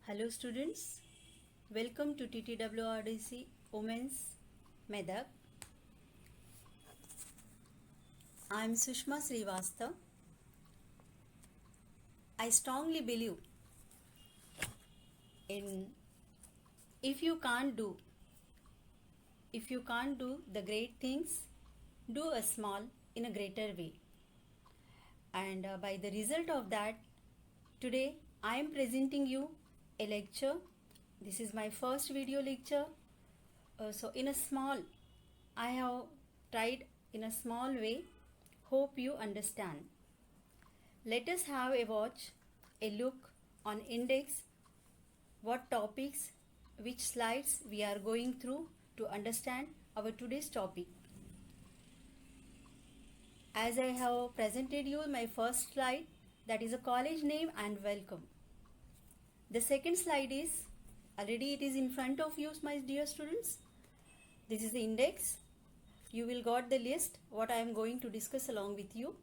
Hello students, welcome to TTWRDC Women's Medak. I am Sushma Srivastava. I strongly believe in if you can't do the great things, do a small in a greater way. And by the result of that, today I am presenting you a lecture. This is my first video lecture. So I have tried in a small way. Hope you understand. Let us have a look on index, what topics, which slides we are going through to understand our today's topic. As I have presented you my first slide, that is a college name and welcome. The second slide is, already it is in front of you, my dear students. This is the index. You will got the list what I am going to discuss along with you.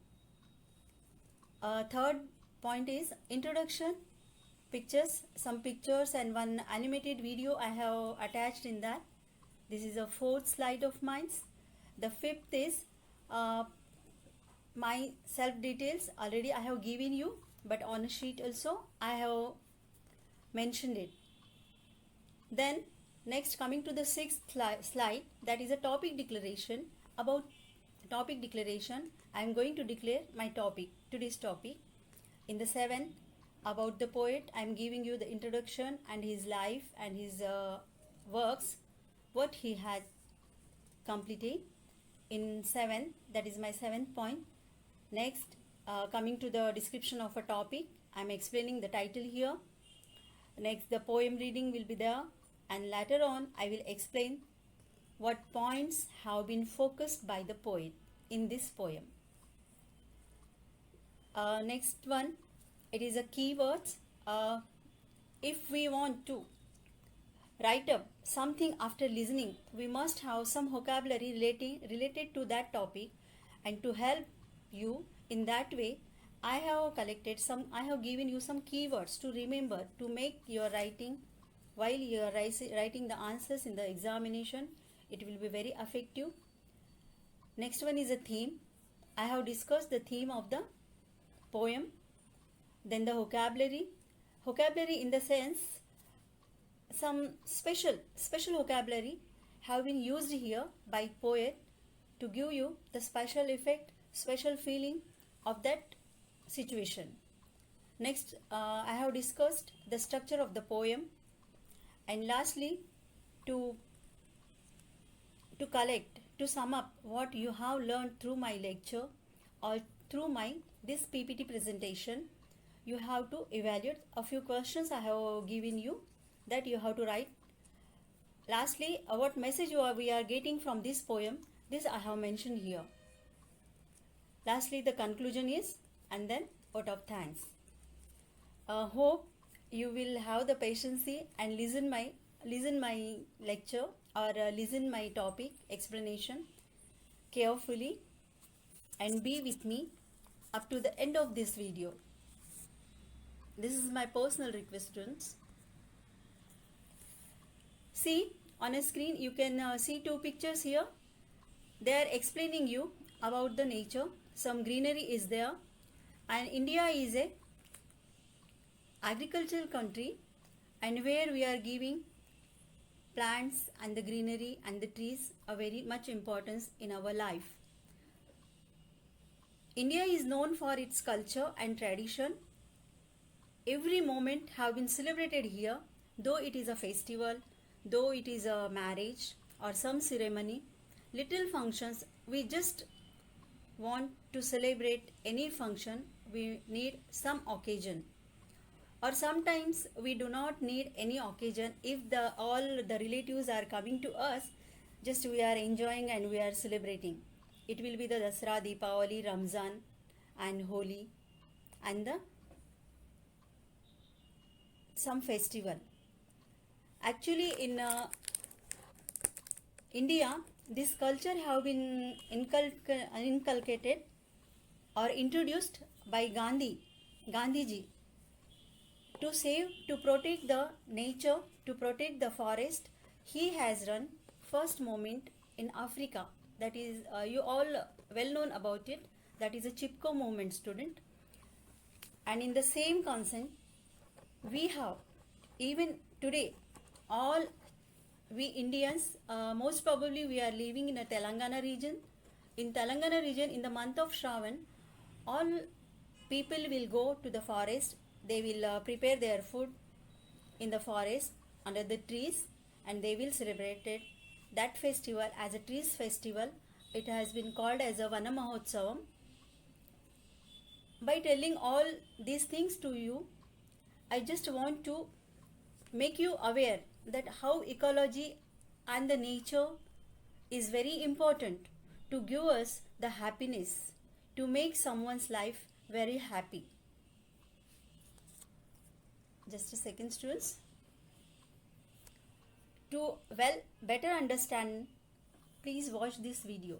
Third point is introduction, pictures, some pictures and one animated video I have attached in that. This is a fourth slide of mine. The fifth is my self details. Already I have given you, but on a sheet also I have mentioned it. Then next, coming to the sixth slide, that is a topic declaration. About topic declaration, I am going to declare my topic, today's topic. In the seventh, about the poet, I am giving you the introduction and his life and his works, what he had completed in seventh. That is my seventh point. Next, coming to the description of a topic, I am explaining the title here. Next, the poem reading will be there, and later on I will explain what points have been focused by the poet in this poem. Next one, it is a keywords. If we want to write up something after listening, we must have some vocabulary related to that topic, and to help you in that way, I have given you some keywords to remember to make your writing while you are writing the answers in the examination. It will be very effective. Next one is a theme. I have discussed the theme of the poem. Then the vocabulary in the sense, some special vocabulary have been used here by poet to give you the special effect, special feeling of that situation. Next, I have discussed the structure of the poem, and lastly, to sum up what you have learned through my lecture or through this PPT presentation, you have to evaluate a few questions I have given you that you have to write. Lastly, what message we are getting from this poem, this I have mentioned here. Lastly, the conclusion is, and then vote of thanks. Hope you will have the patience and listen my lecture or listen my topic explanation carefully and be with me up to the end of this video. This is my personal request, students. See, on a screen you can see two pictures here. They are explaining you about the nature. Some greenery is there, and India is a agricultural country, and where we are giving plants and the greenery and the trees a very much importance in our life. India is known for its culture and tradition. Every moment have been celebrated here, though it is a festival, though it is a marriage or some ceremony, little functions. We just want to celebrate any function, we need some occasion, or sometimes we do not need any occasion. If all the relatives are coming to us, just we are enjoying and we are celebrating. It will be the Dasra, Deepavali, Ramzan and Holi and some festival. Actually, in India, this culture have been inculcated or introduced by Gandhiji. To save, to protect the nature, to protect the forest, he has run first movement in Africa. That is, you all well known about it. That is a Chipko movement, student. And in the same concern, we have even today all we Indians, most probably we are living in a Telangana region. In Telangana region, in the month of Shravan, all people will go to the forest. They will prepare their food in the forest under the trees, and they will celebrate it, that festival as a trees festival. It has been called as a Vana Mahotsavam. By telling all these things to you, I just want to make you aware that how ecology and the nature is very important to give us the happiness, to make someone's life very happy. Just a second, students. To better understand, please watch this video.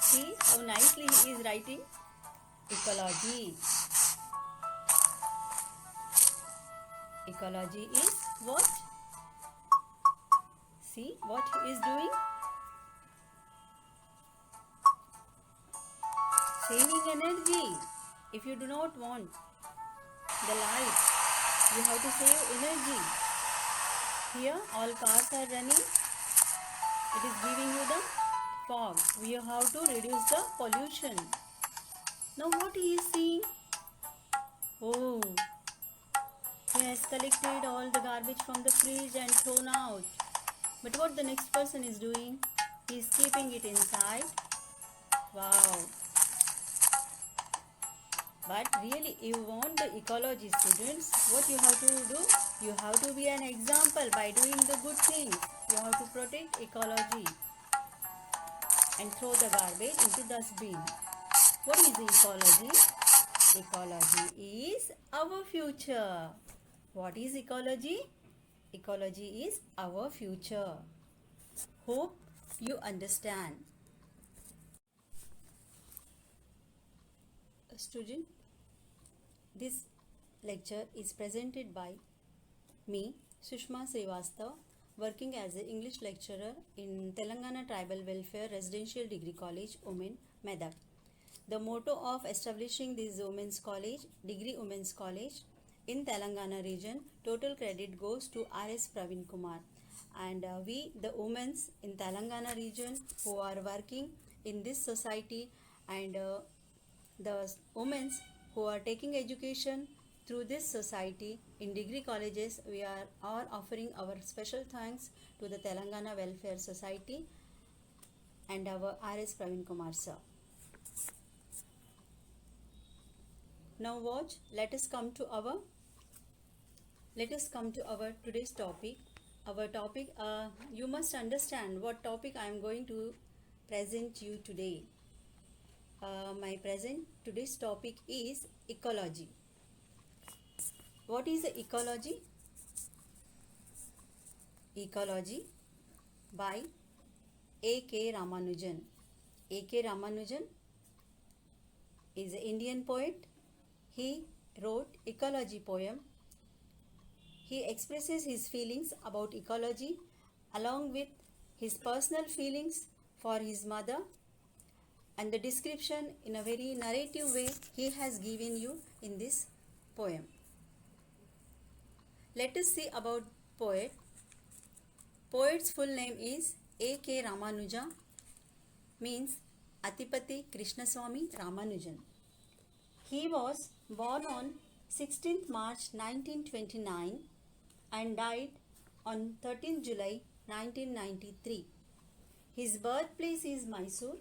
See how nicely he is writing ecology. Ecology is what? See what he is doing? Saving energy. If you do not want the light, you have to save energy. Here all cars are running. It is giving you the fog. We have to reduce the pollution. Now what he is seeing? Oh, he has collected all the garbage from the fridge and thrown out. But what the next person is doing? He is keeping it inside. Wow. But really, you want the ecology, students, what you have to do? You have to be an example by doing the good things. You have to protect ecology and throw the garbage into dustbin. What is ecology? Ecology is our future. What is ecology? Ecology is our future. Hope you understand. Student, this lecture is presented by me, Sushma Srivastav, working as an English lecturer in Telangana Tribal Welfare Residential Degree College, Women, Medak. The motto of establishing this Women's College, Degree Women's College in Telangana region, total credit goes to R.S. Praveen Kumar. And we, the women in Telangana region who are working in this society, and the women who are taking education through this society in degree colleges, we are all offering our special thanks to the Telangana Welfare Society and our R.S. Praveen Kumar sir. Now watch, let us come to our today's topic. Our topic, you must understand what topic I am going to present you today. Today's topic is ecology. What is ecology? Ecology by A.K. Ramanujan. A.K. Ramanujan is an Indian poet. He wrote ecology poem. He expresses his feelings about ecology along with his personal feelings for his mother, and the description in a very narrative way he has given you in this poem. Let us see about poet. Poet's full name is A.K. Ramanuja, means Atipati Krishnaswamy Ramanujan. He was born on 16th March 1929 and died on 13th July 1993. His birthplace is Mysore.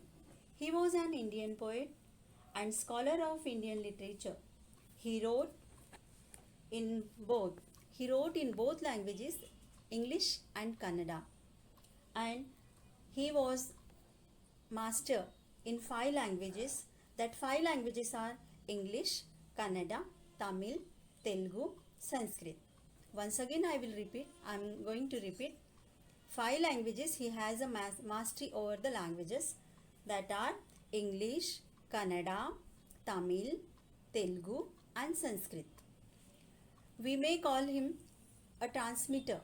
He was an Indian poet and scholar of Indian literature. He wrote in both languages, English and Kannada. And he was master in 5 languages. That 5 languages are English, Kannada, Tamil, Telugu, Sanskrit. Once again I am going to repeat. 5 languages he has a mastery over the languages, that are English, Kannada, Tamil, Telugu and Sanskrit. We may call him a transmitter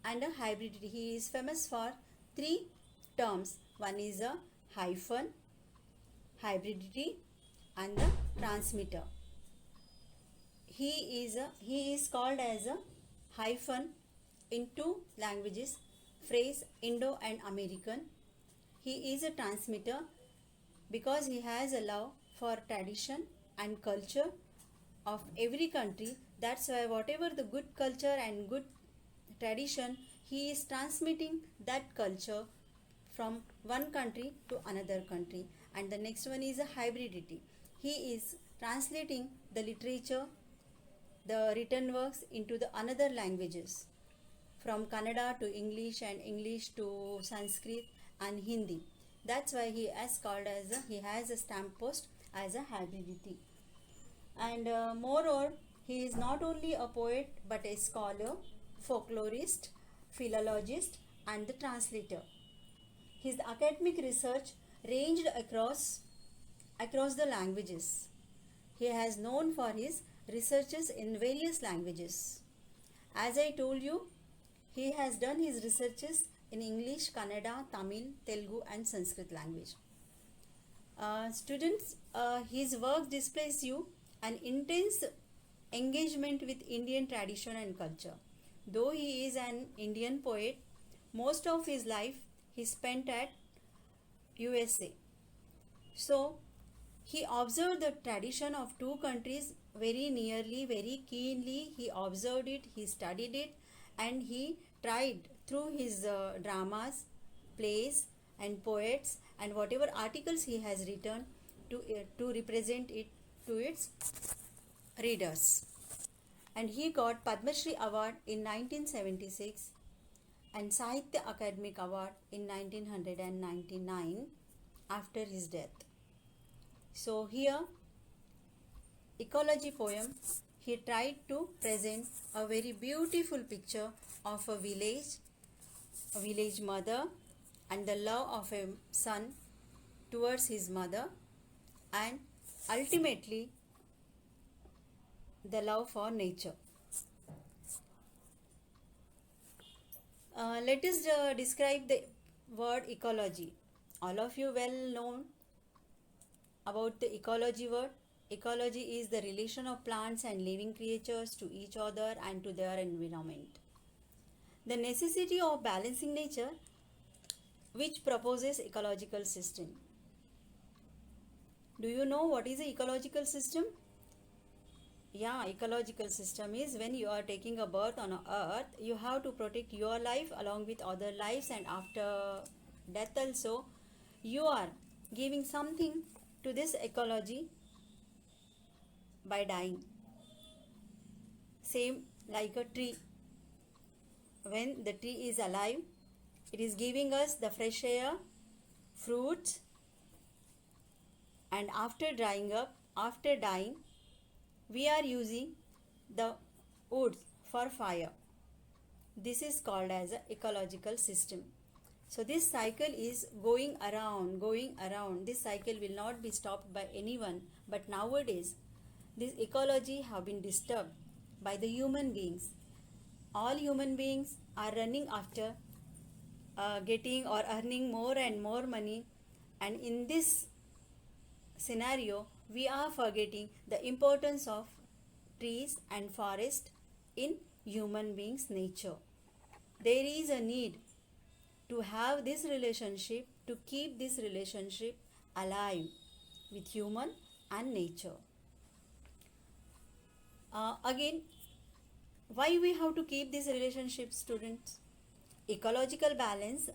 and a hybrid. He is famous for three terms. One is a hyphen, hybridity and the transmitter. He is called as a hyphen in two languages, phrase Indo and American. He is a transmitter because he has a love for tradition and culture of every country. That's why whatever the good culture and good tradition, he is transmitting that culture from one country to another country. And the next one is a hybridity. He is translating the literature, the written works into the another languages, from Kannada to English and English to Sanskrit and Hindi. That's why he has a stamp post as a hybridity. And moreover, he is not only a poet but a scholar, folklorist, philologist and the translator. His academic research ranged across the languages. He has known for his researches in various languages. As I told you, he has done his researches in English, Kannada, Tamil, Telugu and Sanskrit language. Students, his work displays you an intense engagement with Indian tradition and culture. Though he is an Indian poet, most of his life he spent at USA. So, he observed the tradition of two countries very nearly, very keenly. He observed it, he studied it, and he tried through his dramas, plays and poets and whatever articles he has written to represent it to its readers. And he got Padma Shri Award in 1976 and Sahitya Academic Award in 1999 after his death. So here, ecology poem, he tried to present a very beautiful picture of a village mother and the love of a son towards his mother, and ultimately the love for nature. Let us describe the word ecology. All of you well known about the ecology word. Ecology is the relation of plants and living creatures to each other and to their environment. The necessity of balancing nature which proposes ecological system. Do you know what is the ecological system? Yeah, ecological system is when you are taking a birth on earth, you have to protect your life along with other lives, and after death also you are giving something to this ecology by dying. Same like a tree. When the tree is alive, it is giving us the fresh air, fruits, and after drying up, after dying, we are using the wood for fire. This is called as an ecological system. So this cycle is going around. This cycle will not be stopped by anyone. But nowadays, this ecology have been disturbed by the human beings. All human beings are running after getting or earning more and more money, and in this scenario we are forgetting the importance of trees and forest in human beings' nature. There is a need to have this relationship, to keep this relationship alive with human and nature. Again, why we have to keep this relationship, students? Ecological balance.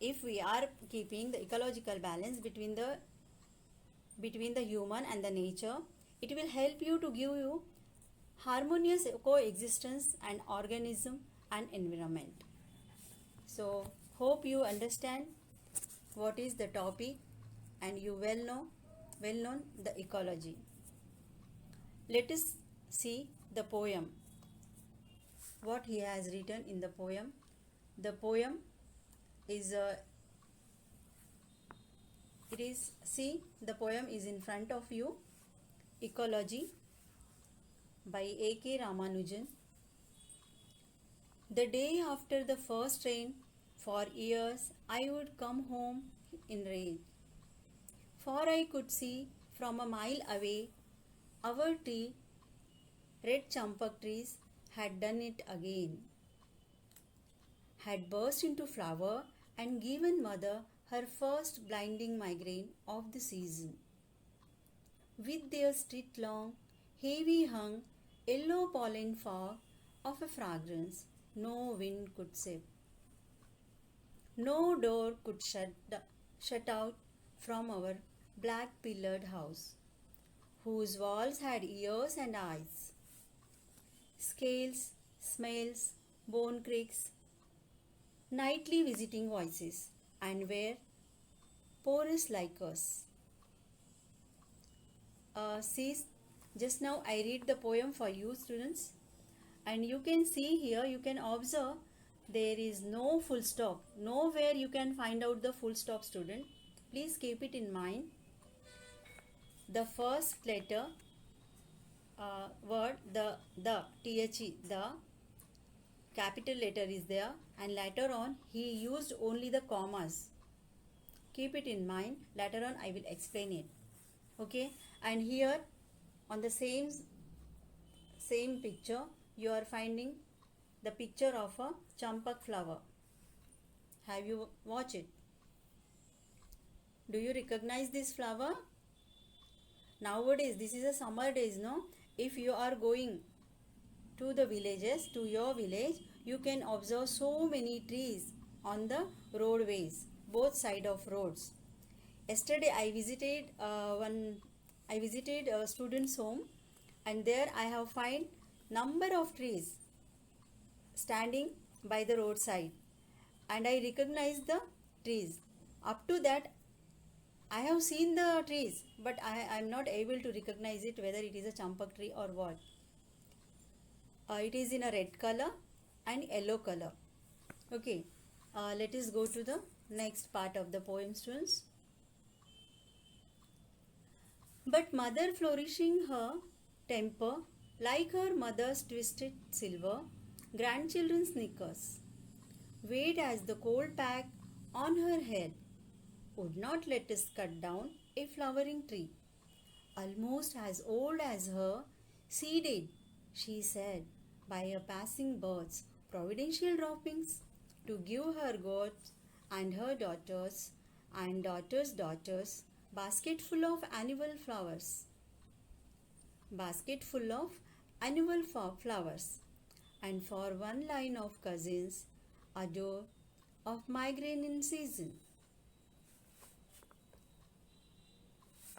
If we are keeping the ecological balance between the human and the nature, it will help you to give you harmonious coexistence and organism and environment. So hope you understand what is the topic and you well known the ecology. Let us see the poem, what he has written in the poem. The poem is the poem is in front of you. Ecology by A.K. Ramanujan. The day after the first rain, for years I would come home in rage, for I could see from a mile away our tree, red champak trees, had done it again, had burst into flower and given mother her first blinding migraine of the season. With their street long, heavy hung, yellow pollen fog of a fragrance no wind could sip. No door could shut out from our black pillared house, whose walls had ears and eyes, scales, smells, bone creaks, nightly visiting voices, and were porous like us. See, just now I read the poem for you, students, and you can see here, you can observe there is no full stop. Nowhere you can find out the full stop, student. Please keep it in mind. The first letter word, the the, the capital letter is there, and later on he used only the commas. Keep it in mind. Later on I will explain it. Okay, and here on the same picture you are finding the picture of a champak flower. Have you watched it? Do you recognize this flower? Nowadays, this is a summer days, no? If you are going to the villages, to your village, you can observe so many trees on the roadways, both side of roads. Yesterday I visited a student's home, and there I have find number of trees standing by the roadside, and I recognize the trees. Up to that I have seen the trees, but I am not able to recognize it whether it is a champak tree or what. It is in a red color and yellow color. Okay, let us go to the next part of the poem, students. But mother flourishing her temper like her mother's twisted silver, grandchildren's knickers, weighed as the coal pack on her head, would not let us cut down a flowering tree, almost as old as her, seeded, she said, by a passing bird's providential droppings, to give her gods and her daughters and daughters' daughters basketful of annual flowers. Basketful of annual flowers, and for one line of cousins, adore of migraine in season.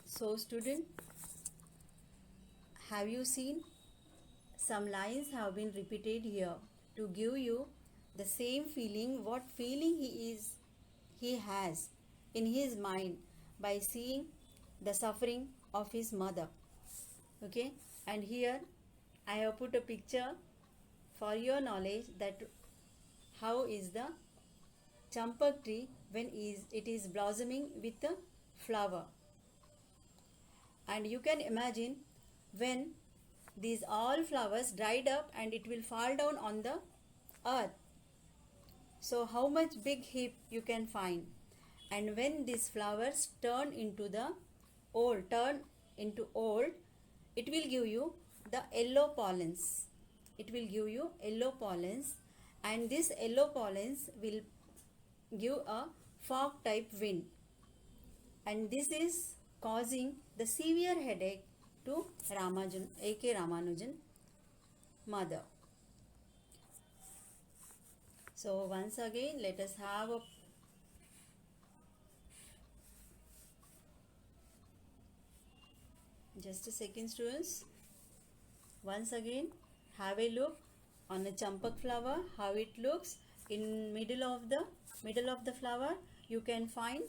So, student, have you seen? Some lines have been repeated here to give you the same feeling, what feeling he has in his mind by seeing the suffering of his mother. Okay, and here I have put a picture for your knowledge that how is the champak tree when it is blossoming with the flower. And you can imagine when these all flowers dried up and it will fall down on the earth. So how much big heap you can find. And when these flowers turn into old, it will give you the yellow pollens. It will give you yellow pollens, and this yellow pollens will give a fog type wind. And this is causing the severe headache to A.K. Ramanujan mother. So once again, let us have a just a second, students. Once again, have a look on a champak flower, how it looks. In middle of the flower, you can find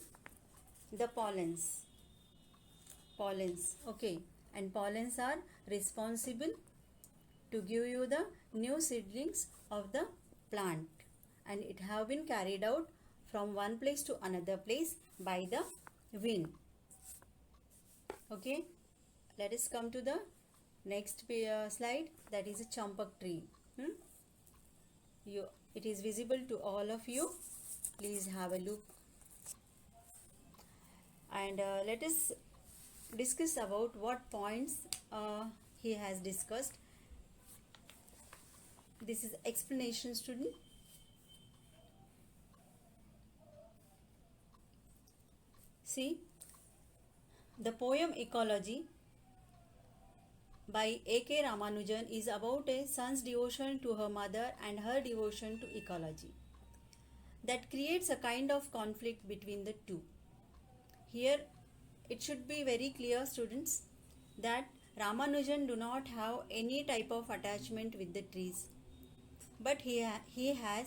the pollens. Okay, and pollens are responsible to give you the new seedlings of the plant, and it have been carried out from one place to another place by the wind. Okay, Let us come to the next slide, that is a champak tree. It is visible to all of you. Please have a look. And let us discuss about what points he has discussed. This is explanation, student. See, the poem Ecology by A.K. Ramanujan is about a son's devotion to her mother and her devotion to ecology. That creates a kind of conflict between the two. Here, it should be very clear, students, that Ramanujan do not have any type of attachment with the trees, but he has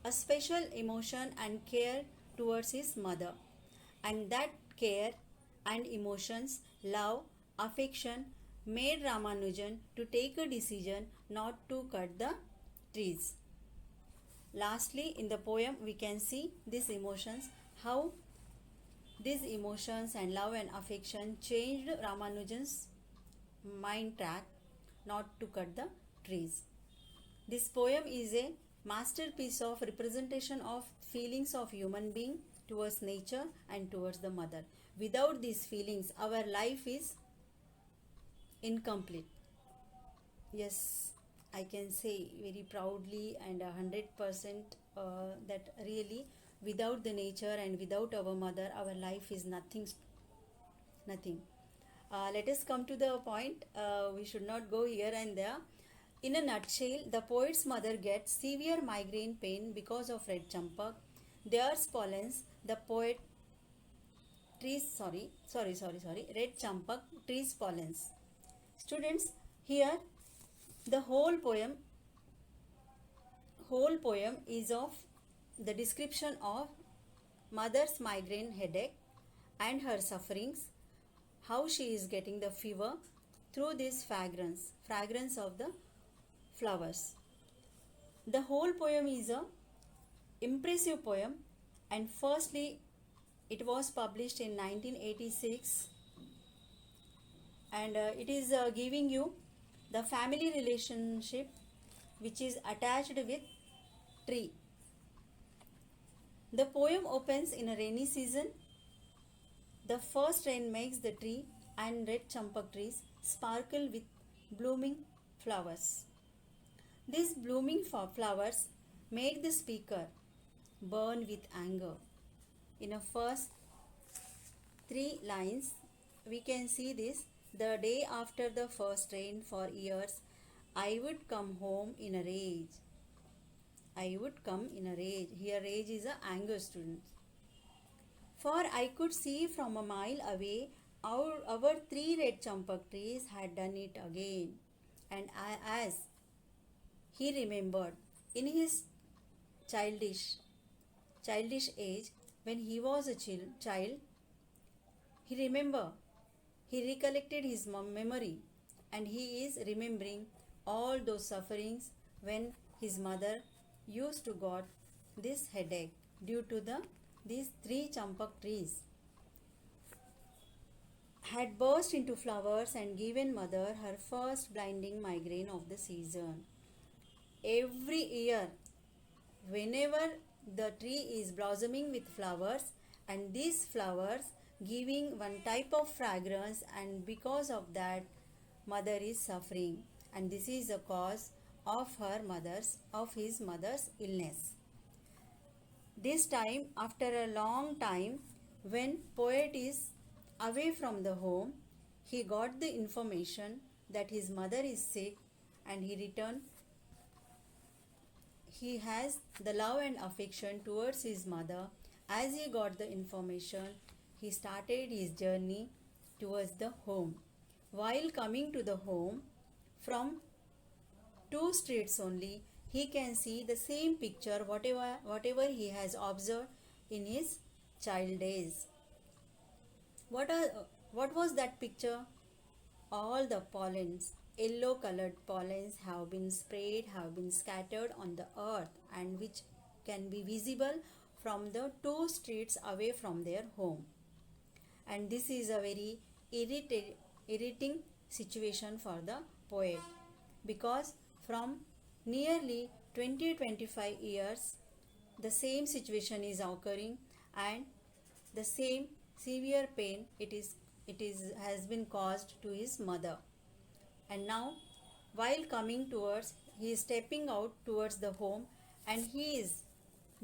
a special emotion and care towards his mother, and that care and emotions, love, affection made Ramanujan to take a decision not to cut the trees. Lastly, in the poem we can see these emotions, how these emotions and love and affection changed Ramanujan's mind track not to cut the trees. This poem is a masterpiece of representation of feelings of human being towards nature and towards the mother. Without these feelings, our life is incomplete. Yes, I can say very proudly and 100% that really without the nature and without our mother, our life is nothing. Let us come to the point. We should not go here and there. In a nutshell, the poet's mother gets severe migraine pain because of red champak. There's pollens. The poet red champak trees pollens. Students, here the whole poem is of the description of mother's migraine headache and her sufferings, how she is getting the fever through this fragrance of the flowers. The whole poem is a impressive poem, and firstly it was published in 1986, and it is giving you the family relationship which is attached with tree. The poem opens in a rainy season. The first rain makes the tree and red champak trees sparkle with blooming flowers. These blooming flowers make the speaker burn with anger. In the first 3 lines, we can see this. The day after the first rain for years, I would come home in a rage. I would come in a rage. Here rage is a anger, students. For I could see from a mile away our 3 red champak trees had done it again. And as he remembered in his childish age, when he was a child, he recollected his memory, and he is remembering all those sufferings when his mother used to got this headache due to these 3 champak trees had burst into flowers and given mother her first blinding migraine of the season. Every year, whenever the tree is blossoming with flowers, and these flowers giving one type of fragrance, and because of that mother is suffering, and this is the cause of his mother's illness. This time, after a long time, when poet is away from the home, he got the information that his mother is sick, and he returned. He has the love and affection towards his mother. As he got the information, he started his journey towards the home. While coming to the home, from 2 streets only, he can see the same picture whatever he has observed in his child days. What was that picture? All the pollens, yellow colored pollens have been scattered on the earth, and which can be visible from the 2 streets away from their home. And this is a very irritating situation for the poet, because from nearly 20-25 years the same situation is occurring, and the same severe pain it is has been caused to his mother. And now, while coming towards, he is stepping out towards the home, and he is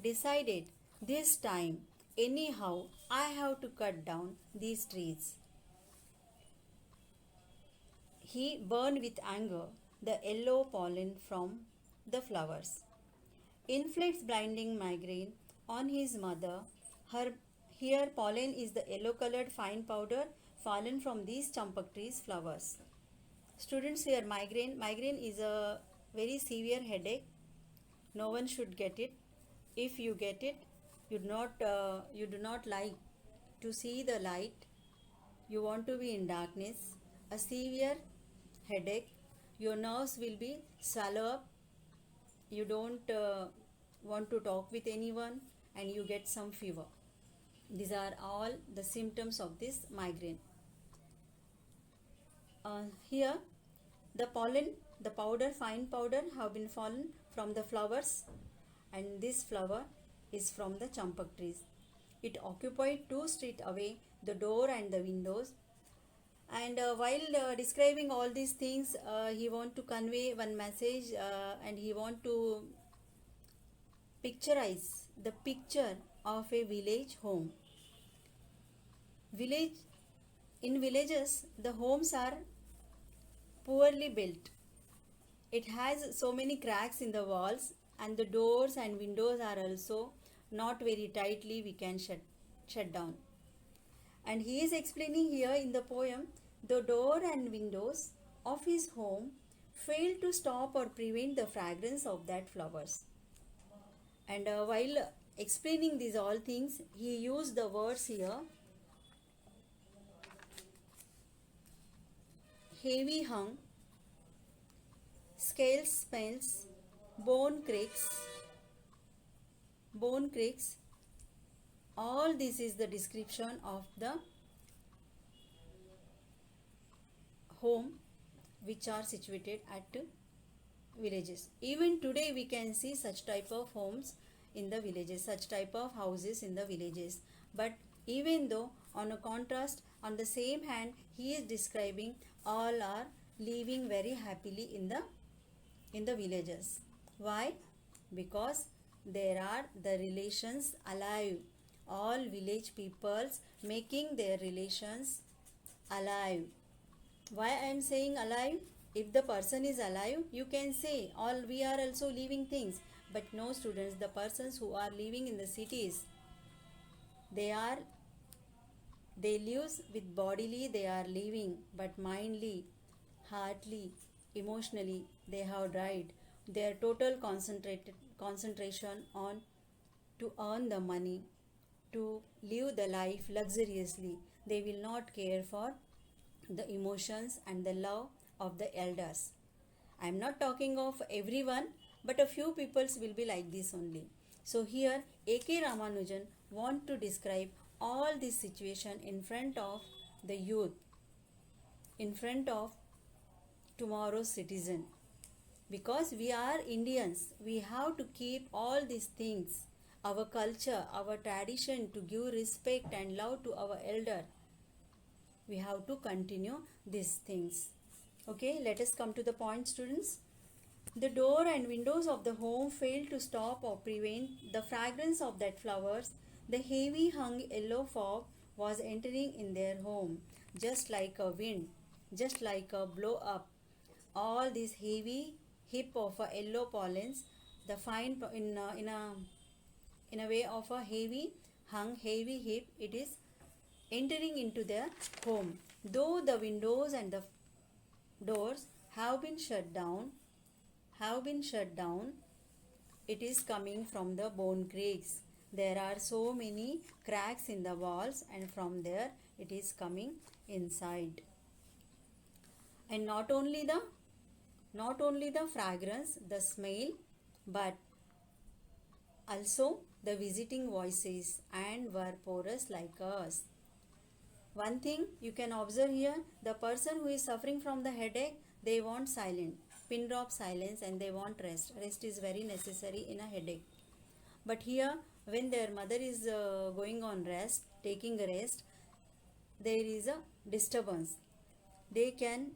decided, this time anyhow I have to cut down these trees. He burned with anger the yellow pollen from the flowers. Inflicts blinding migraine on his mother. Her here pollen is the yellow colored fine powder fallen from these champak trees flowers. Students, here migraine is a very severe headache. No one should get it. If you get it, you do not like to see the light. You want to be in darkness. A severe headache. Your nerves will be swallow up. You don't want to talk with anyone, and you get some fever. These are all the symptoms of this migraine. Here the pollen, the powder, fine powder have been fallen from the flowers, and this flower is from the champak trees. It occupied 2 streets away the door and the windows. And while describing all these things, he want to convey one message, and he want to picturize the picture of a village home. In villages, the homes are poorly built. It has so many cracks in the walls, and the doors and windows are also not very tightly we can shut down. And he is explaining here in the poem, the door and windows of his home failed to stop or prevent the fragrance of that flowers. And while explaining these all things, he used the words here, heavy hung, scale smells, bone creaks. All this is the description of the home which are situated at villages. Even today we can see such type of homes in the villages, such type of houses in the villages. But even though, on a contrast, on the same hand, he is describing all are living very happily in the villages. Why? Because there are the relations alive. All village peoples making their relations alive. Why I am saying alive? If the person is alive, you can say all we are also living things. But no, students, the persons who are living in the cities, they live with bodily, they are living, but mindly, heartly, emotionally, they have died. Their total concentration on to earn the money, to live the life luxuriously. They will not care for the emotions and the love of the elders. I am not talking of everyone, but a few peoples will be like this only. So here A.K. Ramanujan want to describe all this situation in front of the youth, in front of tomorrow's citizen. Because we are Indians, we have to keep all these things, our culture, our tradition, to give respect and love to our elder. We have to continue these things. Okay, let us come to the point, students. The door and windows of the home failed to stop or prevent the fragrance of that flowers. The heavy hung yellow fog was entering in their home, just like a wind, just like a blow up. All these heavy heap of yellow pollens, the fine in a way of a heavy hung, heavy heap, it is entering into their home. Though the windows and the doors have been shut down, it is coming from the bone cracks. There are so many cracks in the walls, and from there it is coming inside. And not only the fragrance, the smell, but also the visiting voices and were porous like us. One thing you can observe here, the person who is suffering from the headache, they want silence, pin drop silence, and they want rest. Rest is very necessary in a headache. But here, when their mother is going on rest, taking a rest, there is a disturbance. They can,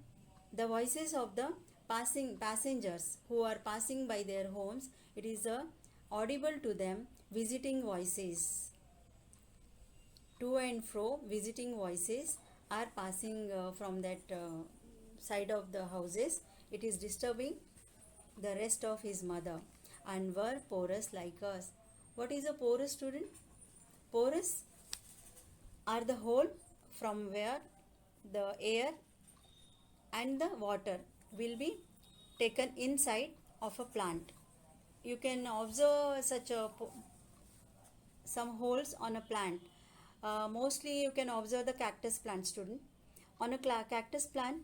the voices of the passengers who are passing by their homes, it is audible to them, visiting voices. To and fro, visiting voices are passing from that side of the houses. It is disturbing the rest of his mother, and were porous like us. What is a porous, student? Porous are the hole from where the air and the water will be taken inside of a plant. You can observe such a some holes on a plant. Mostly you can observe the cactus plant, student. On a cactus plant,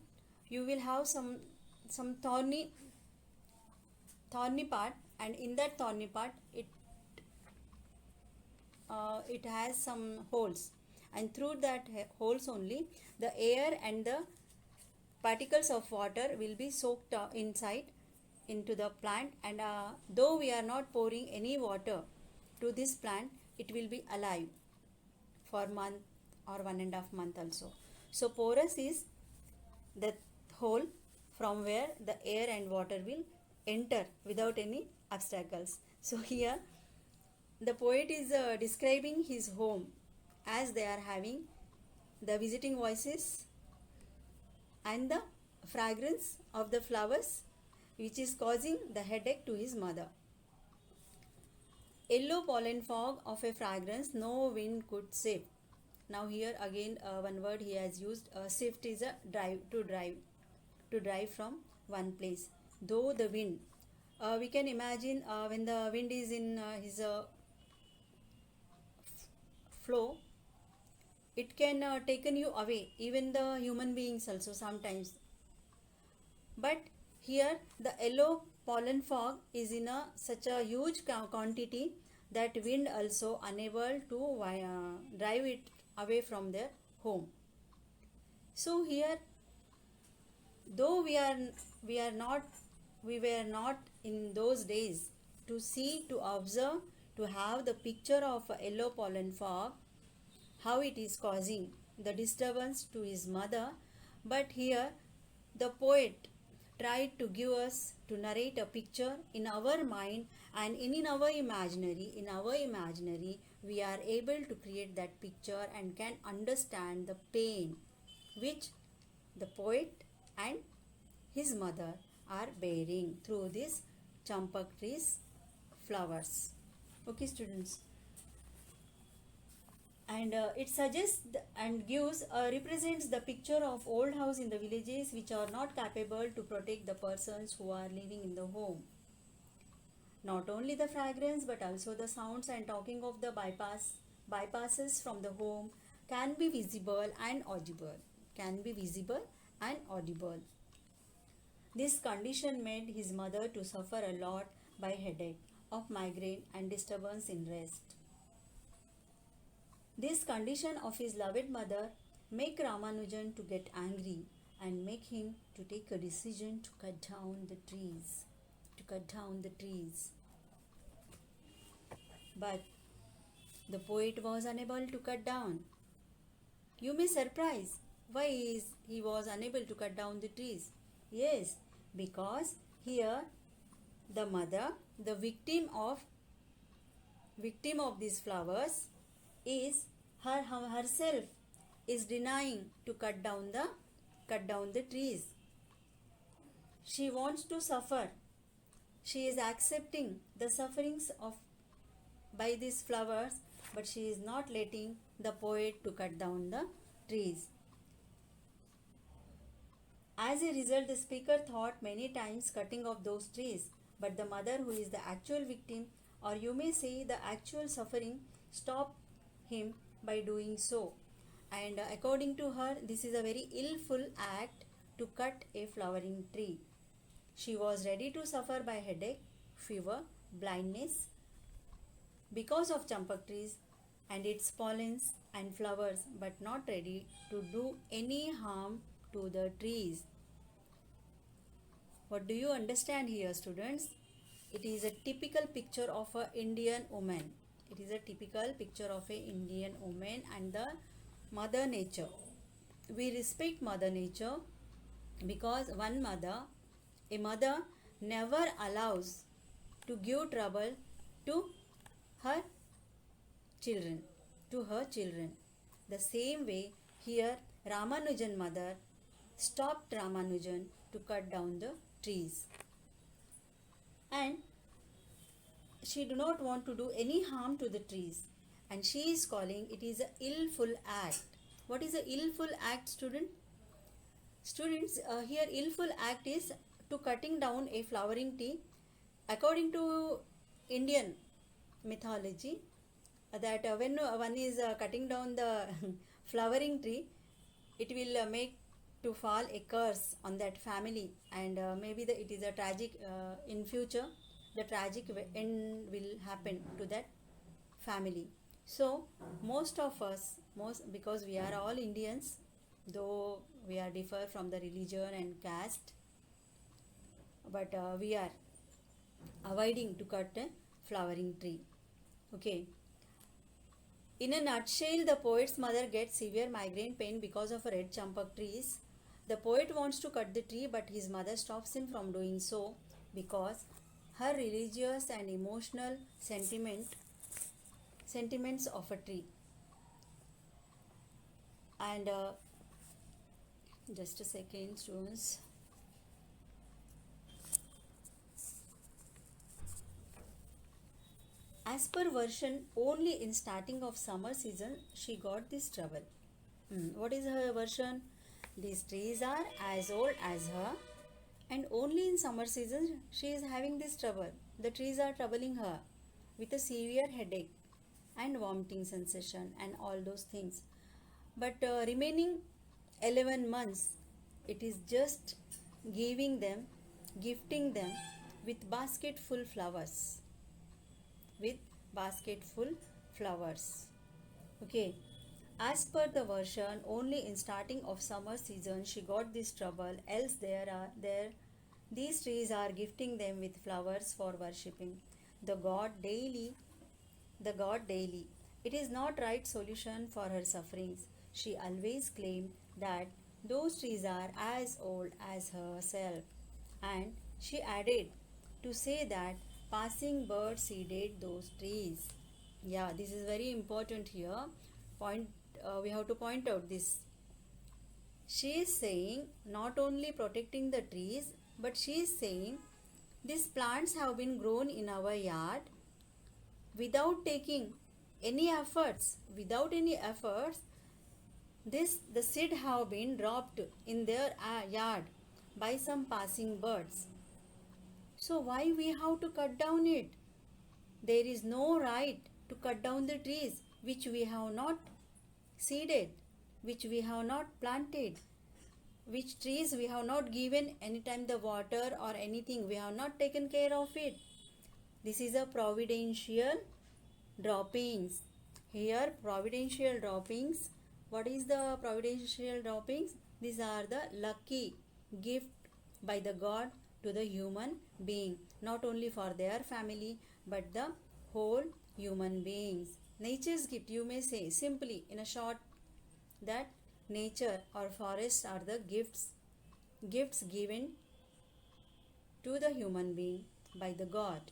you will have some thorny part, and in that thorny part, it has some holes, and through that holes only the air and the particles of water will be soaked inside into the plant, and though we are not pouring any water to this plant, it will be alive for month or 1.5 months also. So porous is the hole from where the air and water will enter without any obstacles. So here the poet is describing his home as they are having the visiting voices and the fragrance of the flowers, which is causing the headache to his mother. Yellow pollen fog of a fragrance no wind could sift. Now here again one word he has used. Sift is a drive from one place. Though the wind, we can imagine when the wind is in his flow, it can taken you away, even the human beings also sometimes. But here the yellow pollen fog is in such a huge quantity that wind also unable to drive it away from their home. So here, though we were not in those days to see, to observe, to have the picture of a yellow pollen fog, how it is causing the disturbance to his mother, but here the poet tried to give us, to narrate a picture in our mind, and in our imaginary, we are able to create that picture and can understand the pain which the poet and his mother are bearing through this champak trees flowers. Okay, students. And it suggests and represents the picture of old house in the villages which are not capable to protect the persons who are living in the home. Not only the fragrance but also the sounds and talking of the bypasses from the home can be visible and audible. This condition made his mother to suffer a lot by headache, of migraine and disturbance in rest. This condition of his loved mother make Ramanujan to get angry and make him to take a decision to cut down the trees. But the poet was unable to cut down. You may surprise why he was unable to cut down the trees. Yes, because here the mother, the victim of these flowers, is herself is denying to cut down the trees. She wants to suffer. She is accepting the sufferings of by these flowers, but she is not letting the poet to cut down the trees. As a result, the speaker thought many times cutting off those trees, but the mother, who is the actual victim, or you may say the actual suffering, stopped him by doing so. And according to her, this is a very illful act to cut a flowering tree. She was ready to suffer by headache, fever, blindness because of champak trees, and its pollens and flowers, but not ready to do any harm to the trees. What do you understand here, students? It is a typical picture of a Indian woman. It is a typical picture of a Indian woman and the Mother Nature. We respect Mother Nature because a mother never allows to give trouble to her children, The same way here Ramanujan mother stopped Ramanujan to cut down the trees. And she do not want to do any harm to the trees. And she is calling it is a illful act. What is a illful act, student? Students, here illful act is to cutting down a flowering tree. According to Indian mythology, that when one is cutting down the flowering tree, it will make to fall a curse on that family, and maybe it is a tragic in future the tragic end will happen to that family. So most of us, because we are all Indians, though we are differ from the religion and caste, but we are avoiding to cut a flowering tree. Okay. In a nutshell, the poet's mother gets severe migraine pain because of red champak trees. The poet wants to cut the tree, but his mother stops him from doing so because her religious and emotional sentiments of a tree. And just a second, students. As per version, only in starting of summer season she got this trouble. What is her version? These trees are as old as her, and only in summer season she is having this trouble. The trees are troubling her with a severe headache and vomiting sensation and all those things. But remaining 11 months, it is just gifting them with basketful flowers. Okay. As per the version, only in starting of summer season she got this trouble. Else these trees are gifting them with flowers for worshipping the god daily. It is not right solution for her sufferings. She always claimed that those trees are as old as herself, and she added to say that passing birds seeded those trees. Yeah, this is very important here. We have to point out this. She is saying not only protecting the trees, but she is saying these plants have been grown in our yard without taking any efforts. The seed have been dropped in their yard by some passing birds. So why we have to cut down it? There is no right to cut down the trees which we have not seeded, which we have not planted, which trees we have not given any time the water or anything, we have not taken care of it. This is a providential droppings. Here providential droppings. What is the providential droppings? These are the lucky gift by the God to the human being, not only for their family but the whole human beings. Nature's gift, you may say simply in a short, that nature or forests are the gifts given to the human being by the God.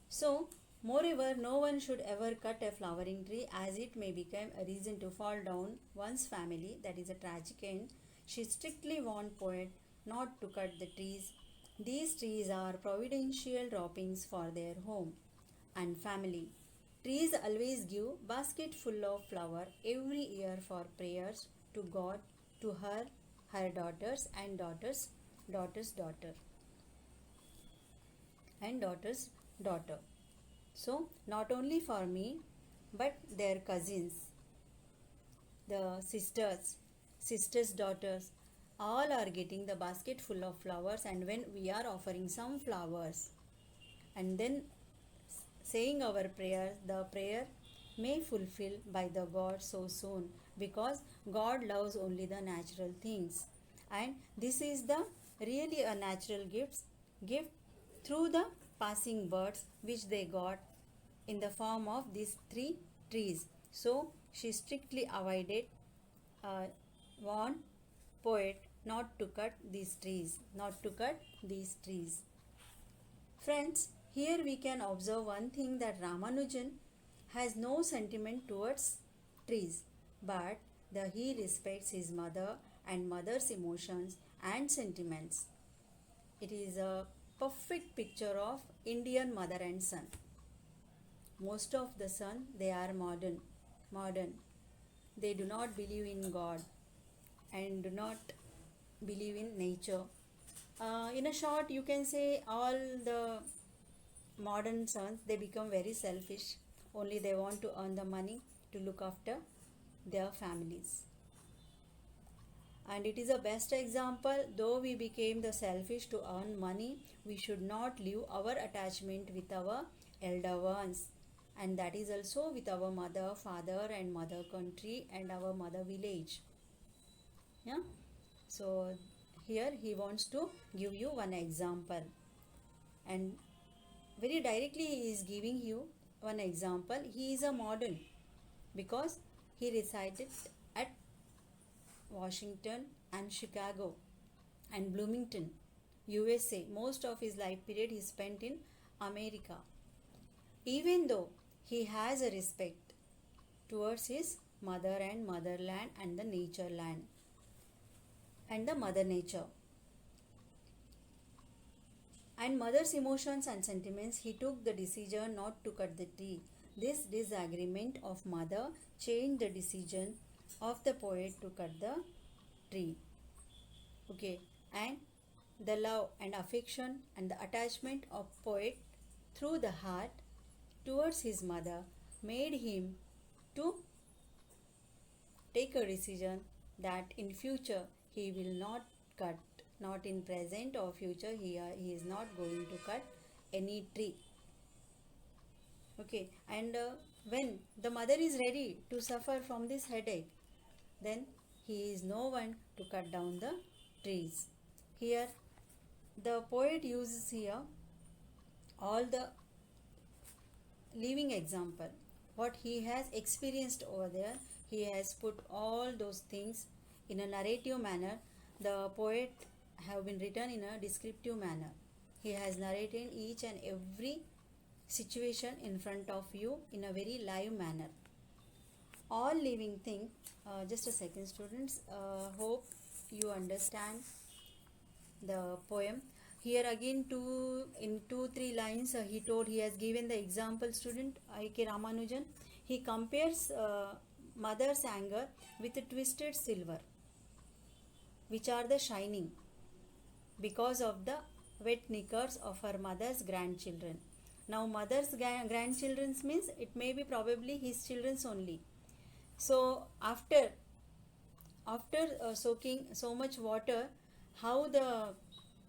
So moreover, no one should ever cut a flowering tree, as it may become a reason to fall down one's family. That is a tragic end. She strictly warned poet not to cut the trees. These trees are providential droppings for their home and family. Trees always give basket full of flower every year for prayers to God, to her daughters and daughter's daughter. So not only for me, but their cousins, the sisters' daughters, all are getting the basket full of flowers. And when we are offering some flowers and then saying our prayer, the prayer may fulfill by the God so soon, because God loves only the natural things, and this is the really a natural gift through the passing birds which they got in the form of these three trees. So she strictly avoided, warned poet not to cut these trees, not to cut these trees. Friends, here we can observe one thing, that Ramanujan has no sentiment towards trees, but he respects his mother and mother's emotions and sentiments. It is a perfect picture of Indian mother and son. Most of the son, they are modern. They do not believe in God and do not believe in nature. In a short, you can say all the modern sons, they become very selfish. Only they want to earn the money to look after their families. And it is a best example, though we became the selfish to earn money, we should not leave our attachment with our elder ones, and that is also with our mother, father, and mother country and our mother village. Yeah. So here he wants to give you one example, and very directly he is giving you one example. He is a modern because he resided at Washington and Chicago and Bloomington, USA. Most of his life period he spent in America. Even though he has a respect towards his mother and motherland and the nature land and the mother nature and mother's emotions and sentiments, he took the decision not to cut the tree. This disagreement of mother changed the decision of the poet to cut the tree. Okay, and the love and affection and the attachment of poet through the heart towards his mother made him to take a decision that in future he will not cut, not in present or future, he is not going to cut any tree. Okay, and when the mother is ready to suffer from this headache, then he is no one to cut down the trees. Here the poet uses here all the living example, what he has experienced over there. He has put all those things in a narrative manner. The poet have been written in a descriptive manner. He has narrated each and every situation in front of you in a very live manner. All living thing, just a second students, hope you understand the poem. Here again in 2-3 lines he has given the example, student I.K. Ramanujan. He compares mother's anger with a twisted silver, which are the shining because of the wet knickers of her mother's grandchildren. Now mother's grandchildren means it may be probably his children's only. So after soaking so much water, how the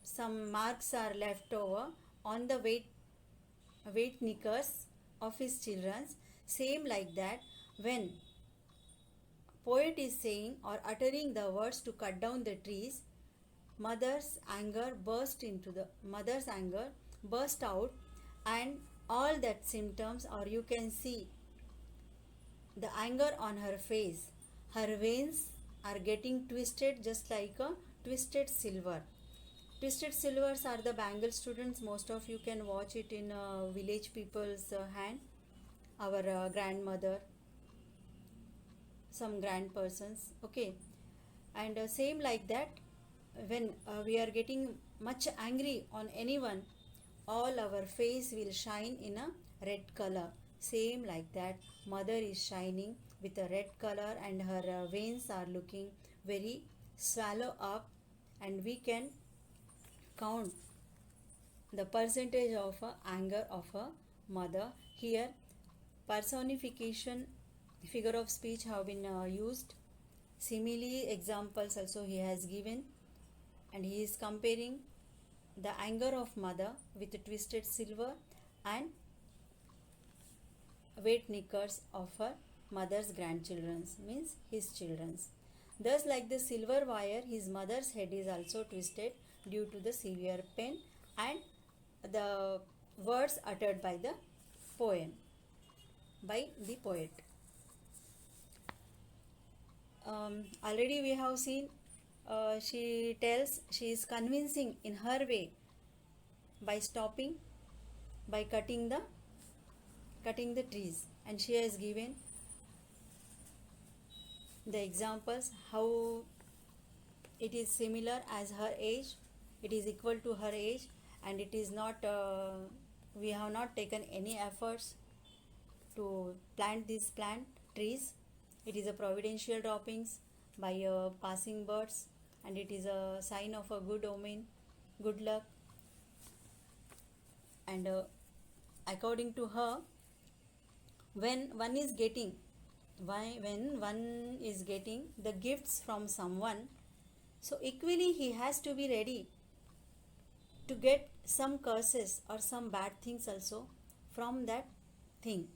some marks are left over on the wet knickers of his children's. Same like that, when poet is saying or uttering the words to cut down the trees, mother's anger burst out, and all that symptoms, or you can see the anger on her face. Her veins are getting twisted just like a twisted silver. Twisted silvers are the bangle, students. Most of you can watch it in village people's hand. Our grandmother, some grand persons. Okay, and same like that, when we are getting much angry on anyone, all our face will shine in a red color. Same like that, mother is shining with a red color, and her veins are looking very swallow up, and we can count the percentage of anger of a mother. Here personification, figure of speech have been used. Simile examples also he has given, and he is comparing the anger of mother with a twisted silver, and wet knickers of her mother's grandchildren, means his children's. Thus, like the silver wire, his mother's head is also twisted due to the severe pain and the words uttered by the poem, by the poet. Already we have seen, she tells she is convincing in her way by stopping, by cutting the trees, and she has given the examples how it is similar as her age, it is equal to her age, and it is not we have not taken any efforts to plant these trees. It is a providential droppings by passing birds, and it is a sign of a good omen, good luck. And according to her, when one is getting the gifts from someone, so equally he has to be ready to get some curses or some bad things also from that thing.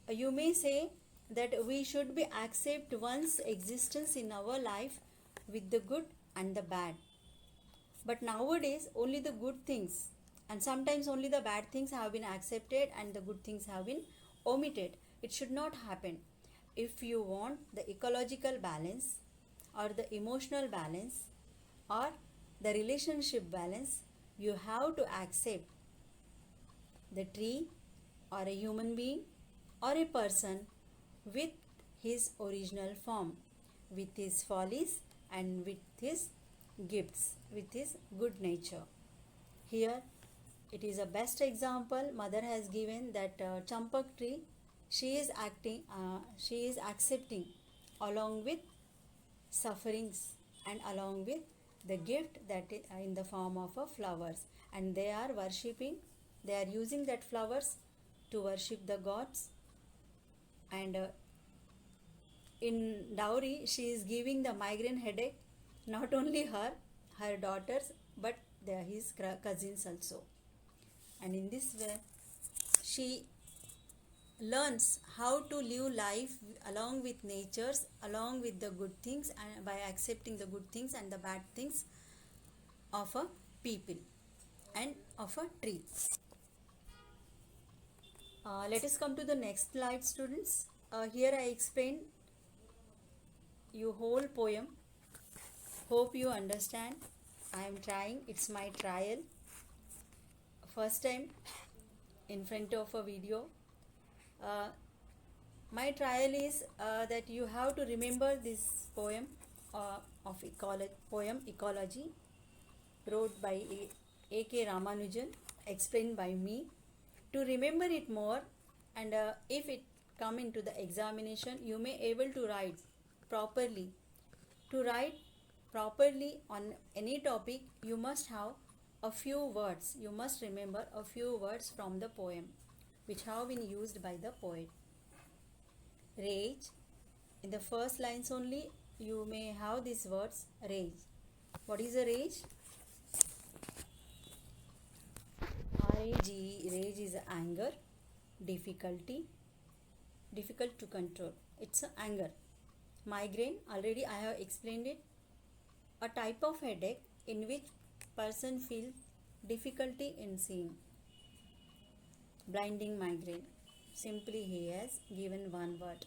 You may say that we should be accept one's existence in our life with the good and the bad. But nowadays only the good things, and sometimes only the bad things have been accepted and the good things have been omitted. It should not happen. If you want the ecological balance or the emotional balance or the relationship balance, you have to accept the tree or a human being or a person with his original form, with his follies and with his gifts, with his good nature. Here it is a best example mother has given, that champak tree, she is accepting along with sufferings and along with the gift that is in the form of flowers, and they are worshipping, they are using that flowers to worship the gods. And in dowry she is giving the migraine headache, not only her daughters, but they are his cousins also. And in this way she learns how to live life along with natures, along with the good things, and by accepting the good things and the bad things of a people and of a tree. Let us come to the next slide, students. Here I explain you whole poem. Hope you understand. I am trying, it's my trial, first time in front of a video. My trial is that you have to remember this poem of Ecology, wrote by A.K. Ramanujan, explained by me. To remember it more, and if it come into the examination, you may able to write properly. To write properly on any topic, you must have a few words. You must remember a few words from the poem which have been used by the poet. Rage, in the first lines only you may have these words, rage. What is a rage? R-A-G-E, rage is anger, difficulty, difficult to control. It's anger. Migraine, already I have explained it, a type of headache in which person feels difficulty in seeing. Blinding migraine, simply he has given one word,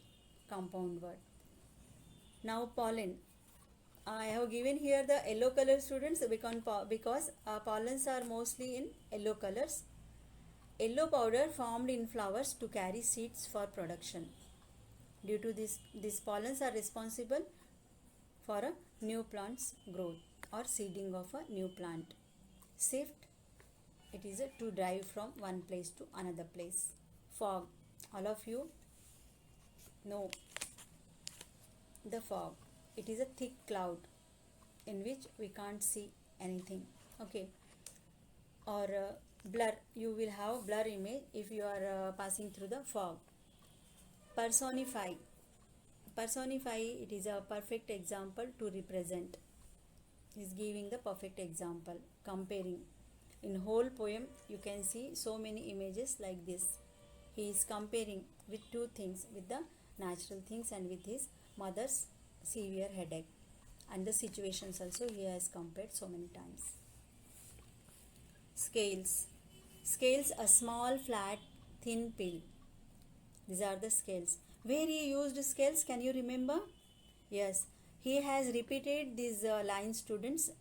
compound word. Now pollen, I have given here the yellow color, students, because pollens are mostly in yellow colors. Yellow powder formed in flowers to carry seeds for production. Due to this, these pollens are responsible for a new plant's growth or seeding of a new plant. Sift, it is to drive from one place to another place. Fog, all of you know the fog. It is a thick cloud in which we can't see anything. Okay. Or blur, you will have blur image if you are passing through the fog. Personify, it is a perfect example to represent. Is giving the perfect example, comparing. In whole poem you can see so many images like this. he is comparing with two things, with the natural things and with his mother's severe headache, and the situations also he has compared so many times. Scales. Scales, a small flat thin pill. These are the scales. Where he used scales, can you remember? Yes, he has repeated these lines, students,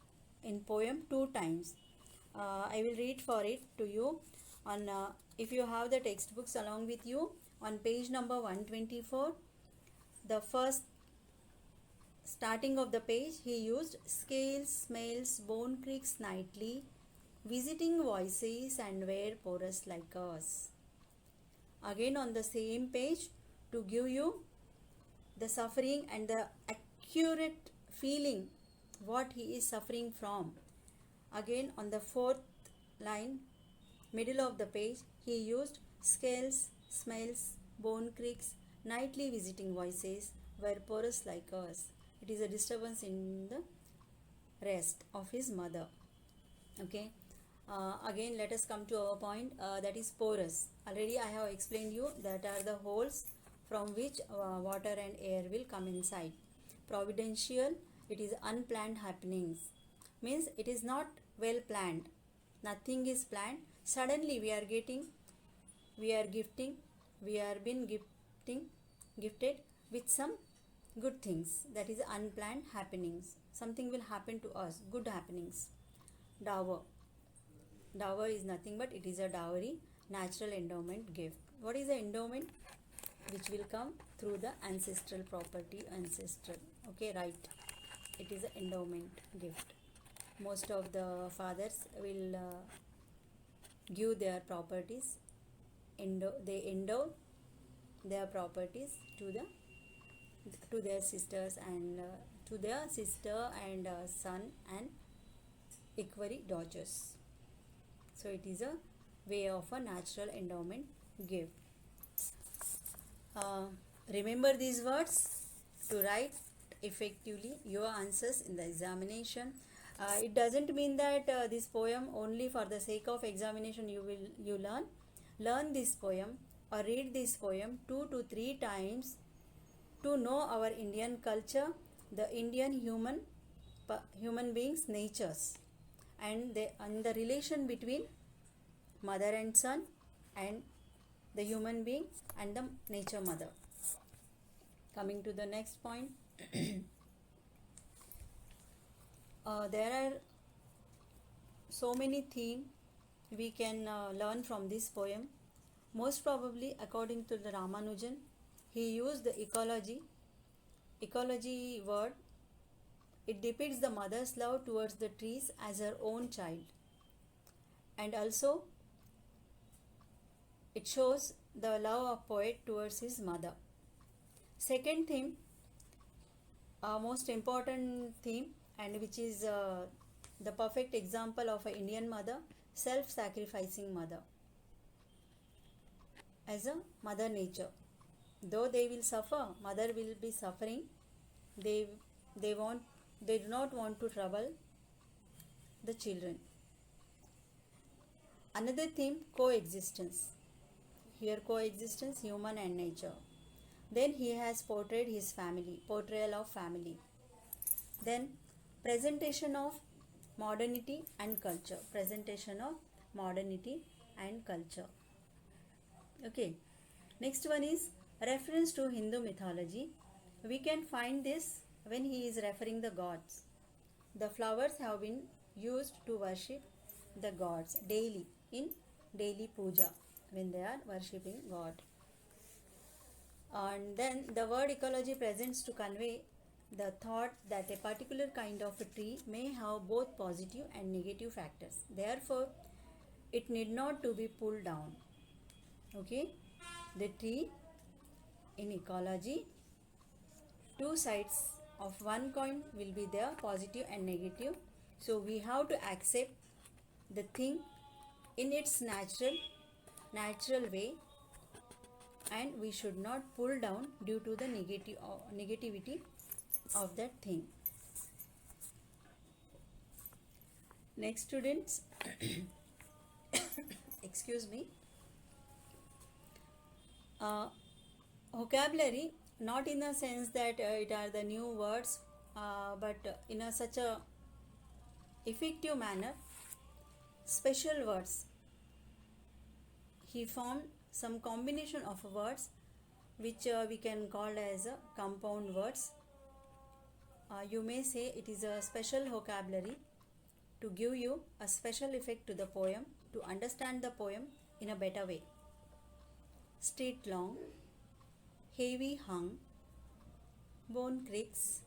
in poem 2 times. I will read for it to you. On if you have the textbooks along with you, on page number 124, the first starting of the page, he used scales, smells, bone creaks nightly, visiting voices and were porous like us. Again on the same page, to give you the suffering and the accurate feeling what he is suffering from. Again on the fourth line, middle of the page, he used scales, smells, bone creaks, nightly visiting voices were porous like us. It is a disturbance in the rest of his mother. Okay. Again, let us come to our point, that is porous. Already I have explained you that are the holes from which water and air will come inside. Providential, it is unplanned happenings, means it is not well planned, nothing is planned. Suddenly we are gifting, we are been gifted with some good things, that is unplanned happenings. Something will happen to us, good happenings. Dower. Dower is nothing but it is a dowry, natural endowment gift. What is the endowment? Which will come through the ancestral property, ancestral. Okay, right. It is an endowment gift. Most of the fathers will give their properties, they endow their properties to their sisters and to their sister and son and equerry daughters. So it is a way of a natural endowment gift. Remember these words to write effectively your answers in the examination. It doesn't mean that this poem only for the sake of examination you learn this poem or read this poem 2 to 3 times to know our Indian culture, the Indian human beings natures, and the relation between mother and son and the human being and the nature mother. Coming to the next point, there are so many themes we can learn from this poem. Most probably, according to the Ramanujan, he used the ecology word. It depicts the mother's love towards the trees as her own child, and also it shows the love of poet towards his mother. Second theme, most important theme, and which is the perfect example of an Indian mother, self-sacrificing mother. As a mother nature, though they will suffer, mother will be suffering, they do not want to trouble the children. Another theme, coexistence. Here coexistence, human and nature. Then he has portrayed his family, portrayal of family. Then presentation of modernity and culture. Presentation of modernity and culture. Okay. Next one is reference to Hindu mythology. We can find this when he is referring the gods. The flowers have been used to worship the gods daily in daily puja when they are worshipping God. And then the word ecology presents to convey the thought that a particular kind of a tree may have both positive and negative factors. Therefore, it need not to be pulled down. Okay, the tree in ecology, two sides of one coin will be there, positive and negative. So we have to accept the thing in its natural way, and we should not pull down due to the negativity of that thing. Next, students, excuse me. uh, vocabulary, not in the sense that it are the new words, but in a such a effective manner, special words. He formed some combination of words which we can call as compound words. You may say it is a special vocabulary to give you a special effect to the poem, to understand the poem in a better way. Street long, heavy hung, bone creaks,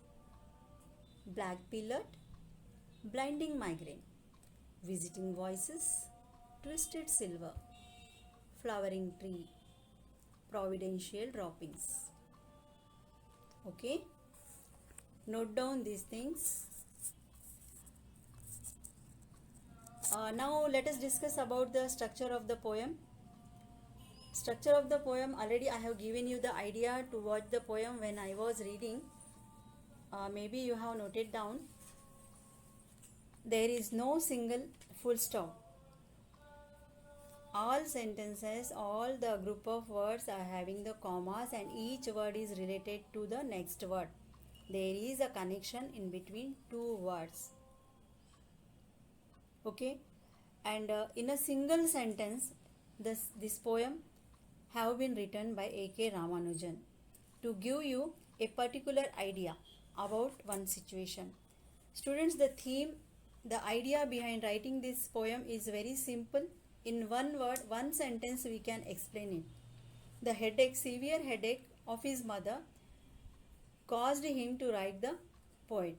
black pillared, blinding migraine, visiting voices, twisted silver, flowering tree, providential droppings. Okay, note down these things. Now let us discuss about the structure of the poem. Structure of the poem, already I have given you the idea to watch the poem when I was reading. Maybe you have noted down. There is no single full stop. All sentences, all the group of words are having the commas, and each word is related to the next word. There is a connection in between two words. Okay, and in a single sentence, this poem have been written by A.K. Ramanujan to give you a particular idea about one situation. Students, the theme, the idea behind writing this poem is very simple. In one word, one sentence we can explain it. The headache, severe headache of his mother caused him to write the poem.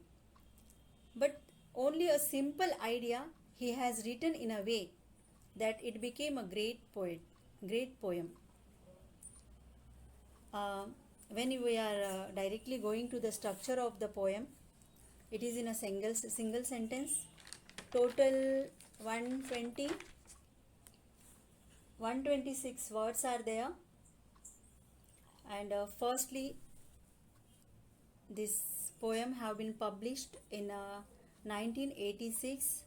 But only a simple idea he has written in a way that it became a great poem. When we are directly going to the structure of the poem, it is in a single sentence. Total 126 words are there. And firstly, this poem have been published in 1986.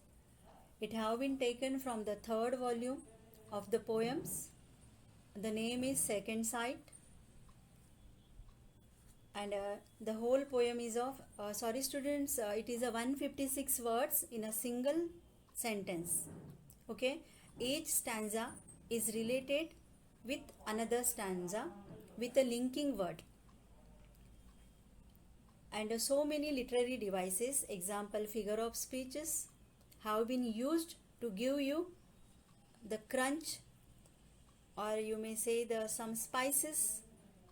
It have been taken from the third volume of the poems. The name is Second Sight. And the whole poem is of, sorry students, it is a 156 words in a single sentence. Okay, each stanza is related with another stanza with a linking word. And so many literary devices, example figure of speeches, have been used to give you the crunch, or you may say some spices,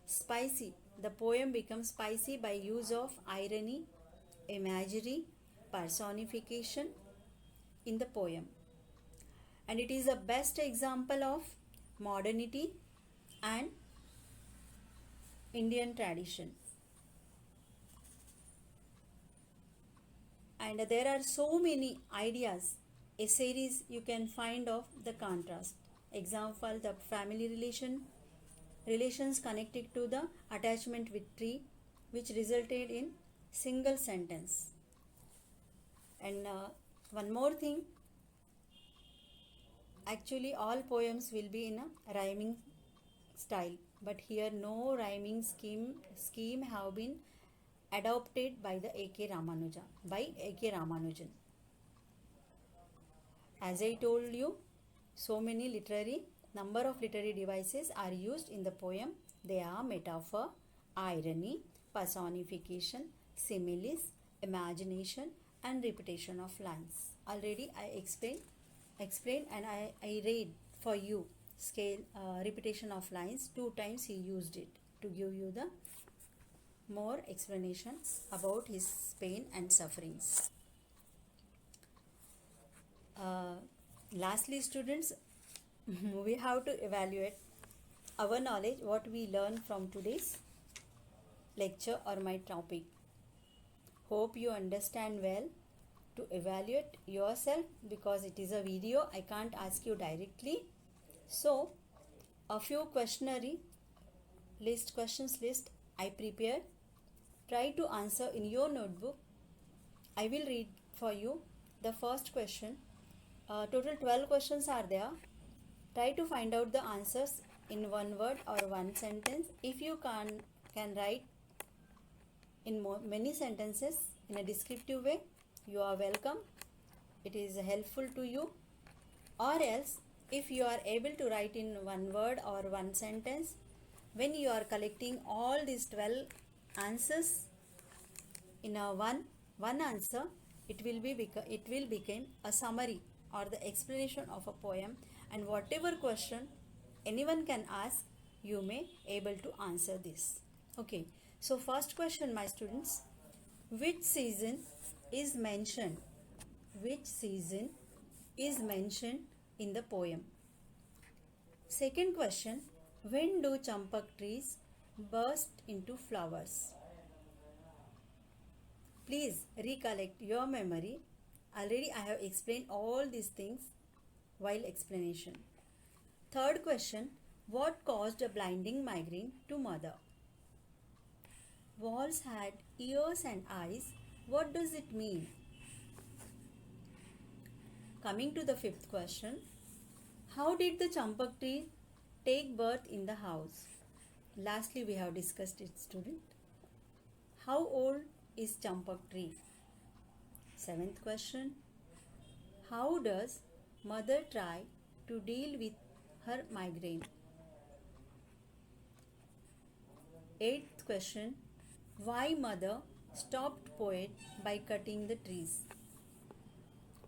spicy. The poem becomes spicy by use of irony, imagery, personification in the poem. And it is the best example of modernity and Indian tradition. And there are so many ideas, a series you can find of the contrast. Example, the family relations connected to the attachment with tree, which resulted in single sentence. And one more thing, actually all poems will be in a rhyming style, but here no rhyming scheme have been adopted by the A.K. Ramanujan. As I told you, so many number of literary devices are used in the poem. They are metaphor, irony, personification, similes, imagination, and repetition of lines. Already I explained and I read for you scale repetition of lines. 2 times he used it to give you the more explanations about his pain and sufferings. Lastly, students, we have to evaluate our knowledge, what we learn from today's lecture or my topic. Hope you understand well. To evaluate yourself, because it is a video, I can't ask you directly. So, a few questions list I prepared. Try to answer in your notebook. I will read for you the first question. Total 12 questions are there. Try to find out the answers in one word or one sentence. If you can write in many sentences in a descriptive way, you are welcome. It is helpful to you. Or else, if you are able to write in one word or one sentence, when you are collecting all these 12 answers in a one answer, it will become a summary or the explanation of a poem, and whatever question anyone can ask, you may able to answer this. Okay, so first question, my students, which season is mentioned? Which season is mentioned in the poem? Second question, when do champak trees burst into flowers? Please recollect your memory. Already I have explained all these things while explanation. Third question, what caused a blinding migraine to mother? Walls had ears and eyes. What does it mean? Coming to the fifth question, how did the champak tree take birth in the house? Lastly, we have discussed it, student. How old is champak tree? Seventh question, how does mother try to deal with her migraine? Eighth question, why mother stopped poet by cutting the trees?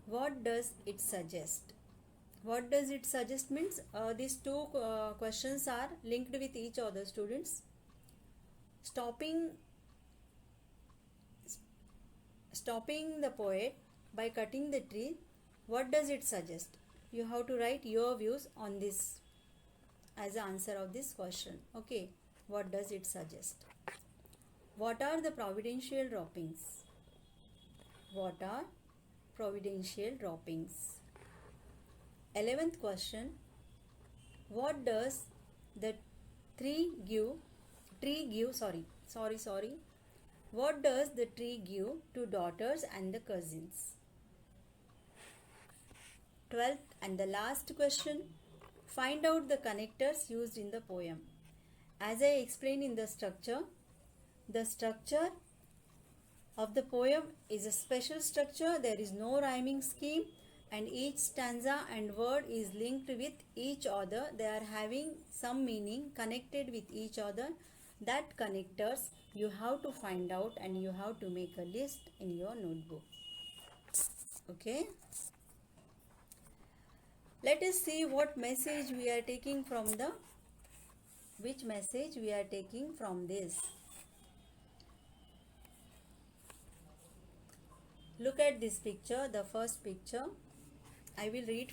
What does it suggest? What does it suggest means these two questions are linked with each other, students. Stopping the poet by cutting the tree, what does it suggest? You have to write your views on this as the answer of this question. Okay, what does it suggest? What are the providential droppings? What are providential droppings? 11th question, what does the what does the tree give to daughters and the cousins? 12th and the last question, find out the connectors used in the poem. As I explained in the structure of the poem is a special structure. There is no rhyming scheme, and each stanza and word is linked with each other. They are having some meaning connected with each other. That connectors you have to find out, and you have to make a list in your notebook. Okay, let us see what message we are taking from which message we are taking from this. Look at this picture, the first picture. I will read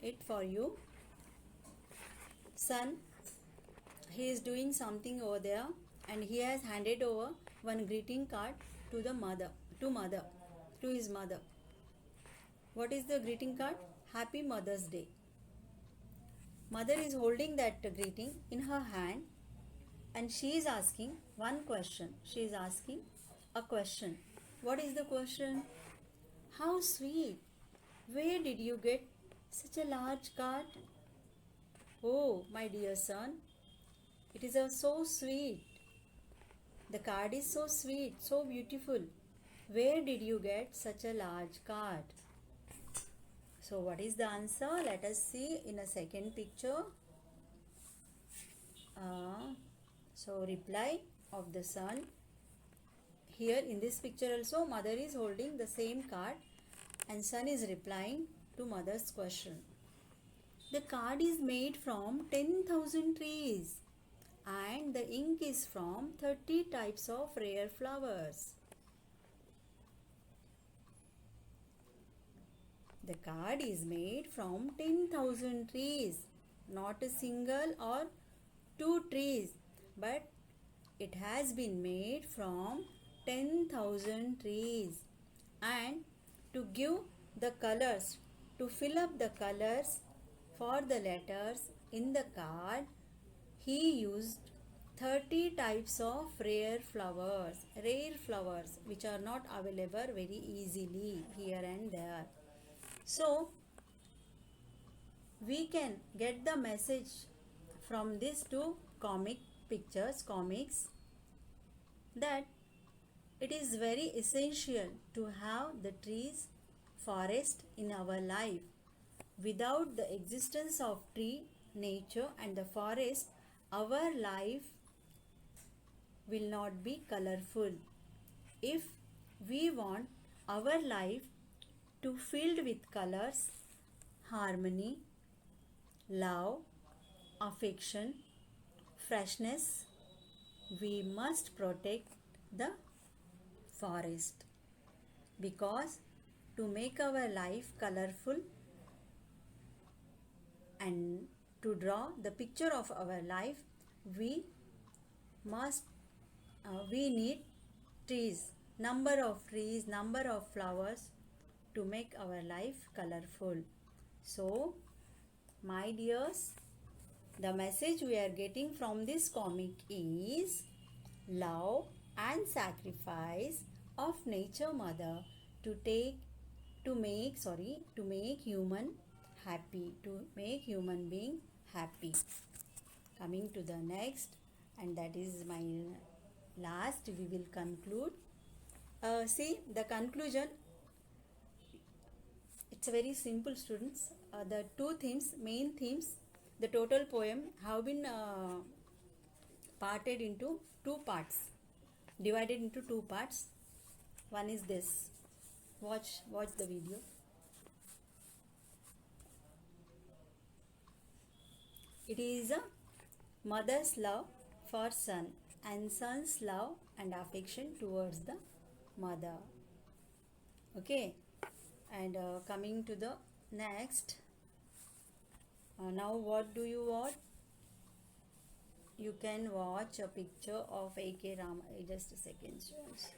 it for you. Son, he is doing something over there, and he has handed over one greeting card to his mother. What is the greeting card? Happy Mother's Day. Mother is holding that greeting in her hand, and she is asking one question. She is asking a question. What is the question? How sweet! Where did you get such a large card? Oh, my dear son, it is so sweet. The card is so sweet, so beautiful. Where did you get such a large card? So what is the answer? Let us see in a second picture. So reply of the son. Here in this picture also, mother is holding the same card and son is replying to mother's question. The card is made from 10,000 trees and the ink is from 30 types of rare flowers. The card is made from 10,000 trees, not a single or two trees, but it has been made from 10,000 trees. And to give the colors, to fill up the colors for the letters in the card, he used 30 types of rare flowers which are not available very easily here and there. So we can get the message from these two comics, that it is very essential to have the trees, forest in our life. Without the existence of tree, nature and the forest, our life will not be colorful. If we want our life to filled with colors, harmony, love, affection, freshness, we must protect the forest, because to make our life colorful and to draw the picture of our life, we must we need trees, number of trees, number of flowers to make our life colorful. So my dears, the message we are getting from this comic is love and sacrifice of nature mother to make human happy, to make human being happy. Coming to the next, and that is my last, we will conclude. See the conclusion. It's very simple, students. The main themes, the total poem have been parted into two parts, divided into two parts. One is this. Watch the video. It is a mother's love for son and son's love and affection towards the mother. Okay, and coming to the next. Now what do you watch? You can watch a picture of A.K. Ramanujan. Just a second, students.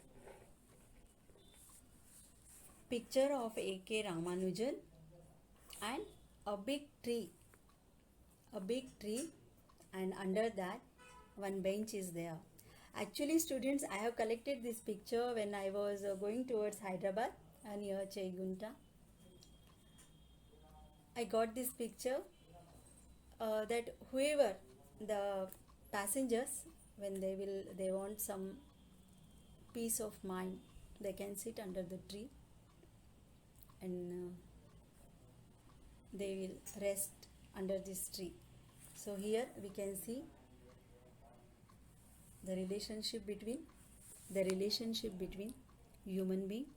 Picture of A.K. Ramanujan and a big tree. A big tree, and under that one bench is there. Actually, students, I have collected this picture when I was going towards Hyderabad near Chegunta. I got this picture that whoever the passengers, when they want some peace of mind, they can sit under the tree and they will rest under this tree. So here we can see the relationship between human being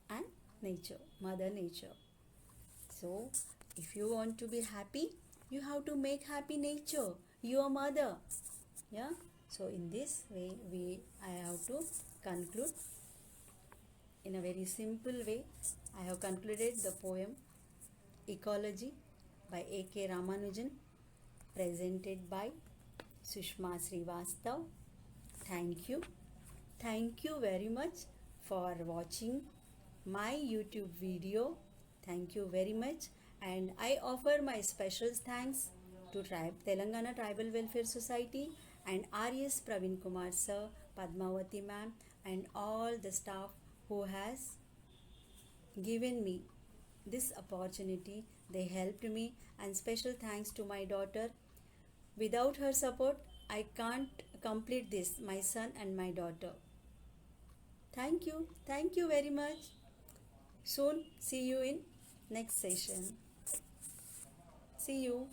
and nature, mother nature. So if you want to be happy, you have to make happy nature, your mother. Yeah, so in this way I have to conclude in a very simple way. I have concluded the poem Ecology by A.K. Ramanujan, presented by Sushma Srivastav. Thank you. Thank you very much for watching my YouTube video. Thank you very much, and I offer my special thanks to Telangana Tribal Welfare Society and R.S. Praveen Kumar sir, Padmavati ma'am, and all the staff who has given me this opportunity. They helped me, and special thanks to my daughter. Without her support, I can't complete this, my son and my daughter. Thank you very much. Soon see you in next session. See you.